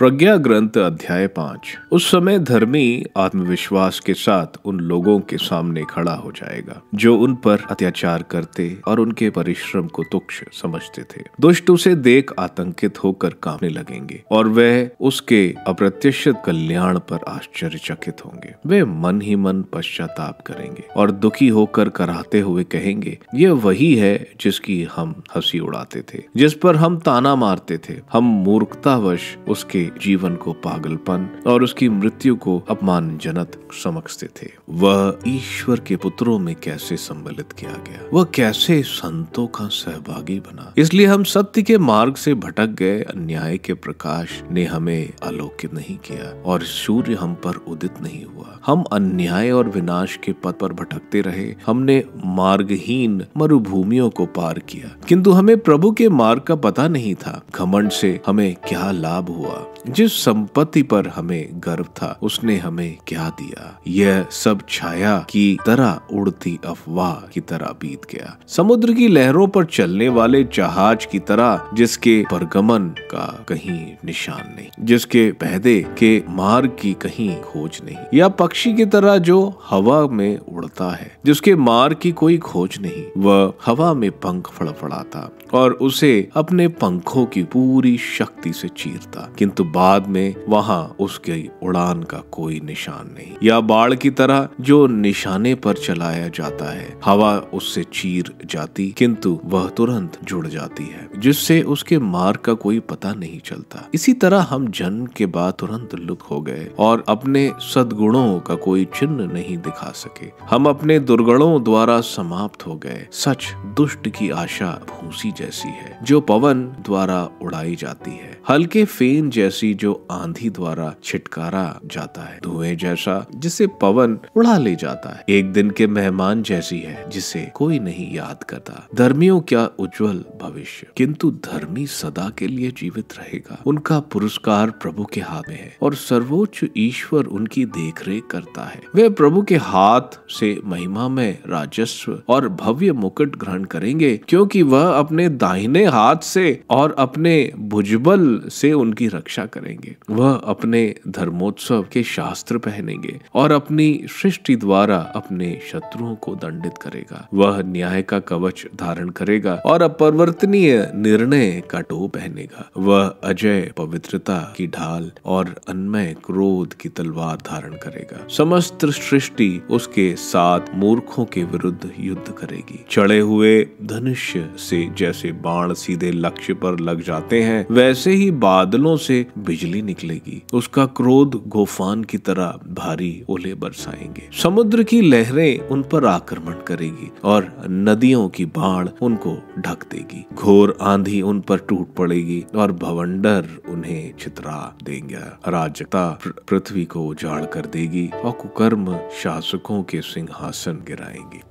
प्रज्ञा ग्रंथ अध्याय 5। उस समय धर्मी आत्मविश्वास के साथ उन लोगों के सामने खड़ा हो जाएगा जो उन पर अत्याचार करते और उनके परिश्रम को तुच्छ समझते थे। दुष्ट उसे देख आतंकित होकर कांपने लगेंगे और वह उसके अप्रत्याशित कल्याण पर आश्चर्यचकित होंगे। वे मन ही मन पश्चाताप करेंगे और दुखी होकर कराहते हुए कहेंगे, यह वही है जिसकी हम हंसी उड़ाते थे, जिस पर हम ताना मारते थे। हम मूर्खतावश उसके जीवन को पागलपन और उसकी मृत्यु को अपमानजनक समझते थे। वह ईश्वर के पुत्रों में कैसे सम्मिलित किया गया, वह कैसे संतों का सहभागी बना। इसलिए हम सत्य के मार्ग से भटक गए। अन्याय के प्रकाश ने हमें आलोकित नहीं किया और सूर्य हम पर उदित नहीं हुआ। हम अन्याय और विनाश के पथ पर भटकते रहे। हमने मार्गहीन मरुभूमियों को पार किया, किंतु हमें प्रभु के मार्ग का पता नहीं था। घमंड से हमें क्या लाभ हुआ? जिस संपत्ति पर हमें गर्व था उसने हमें क्या दिया? यह सब छाया की तरह उड़ती अफवाह की तरह बीत गया, समुद्र की लहरों पर चलने वाले जहाज की तरह जिसके परगमन का कहीं निशान नहीं, जिसके पैदे के मार्ग की कहीं खोज नहीं, या पक्षी की तरह जो हवा में उड़ता है जिसके मार्ग की कोई खोज नहीं। वह हवा में पंख फड़फड़ाता और उसे अपने पंखों की पूरी शक्ति से चीरता, किंतु बाद में वहां उसके उड़ान का कोई निशान नहीं। या बाढ़ की तरह जो निशाने पर चलाया जाता है, हवा उससे चीर जाती किंतु वह तुरंत जुड़ जाती है, जिससे उसके मार्ग का कोई पता नहीं चलता। इसी तरह हम जन्म के बाद तुरंत लुप्त हो गए और अपने सद्गुणों का कोई चिन्ह नहीं दिखा सके। हम अपने दुर्गुणों द्वारा समाप्त हो गए। सच दुष्ट की आशा भूसी जैसी है जो पवन द्वारा उड़ाई जाती है, हल्के फेन जैसी जो आंधी द्वारा छिटकारा जाता है, धुएं जैसा जिसे पवन उड़ा ले जाता है, एक दिन के मेहमान जैसी है जिसे कोई नहीं याद करता। धर्मियों क्या उज्जवल भविष्य, किंतु धर्मी सदा के लिए जीवित रहेगा। उनका पुरस्कार प्रभु के हाथ में है और सर्वोच्च ईश्वर उनकी देखरेख करता है। वे प्रभु के हाथ से महिमा में राजस्व और भव्य मुकुट ग्रहण करेंगे, क्योंकि वह अपने दाहिने हाथ से और अपने भुजबल से उनकी रक्षा करेंगे। वह अपने धर्मोत्सव के शास्त्र पहनेंगे और अपनी सृष्टि द्वारा अपने शत्रुओं को दंडित करेगा। वह न्याय का कवच धारण करेगा और अपरिवर्तनीय निर्णय का टोप पहनेगा। वह अजय पवित्रता की ढाल और अनमय क्रोध की तलवार धारण करेगा। समस्त सृष्टि उसके साथ मूर्खों के विरुद्ध युद्ध करेगी। चढ़े हुए धनुष्य से जैसे बाण सीधे लक्ष्य पर लग जाते हैं, वैसे ही बादलों से बिजली निकलेगी। उसका क्रोध गोफान की तरह भारी ओले बरसाएंगे। समुद्र की लहरें उन पर आक्रमण करेगी और नदियों की बाढ़ उनको ढक देगी। घोर आंधी उन पर टूट पड़ेगी और भवंडर उन्हें छितरा देंगे। अराजकता पृथ्वी को उजाड़ कर देगी और कुकर्म शासकों के सिंहासन गिराएंगे।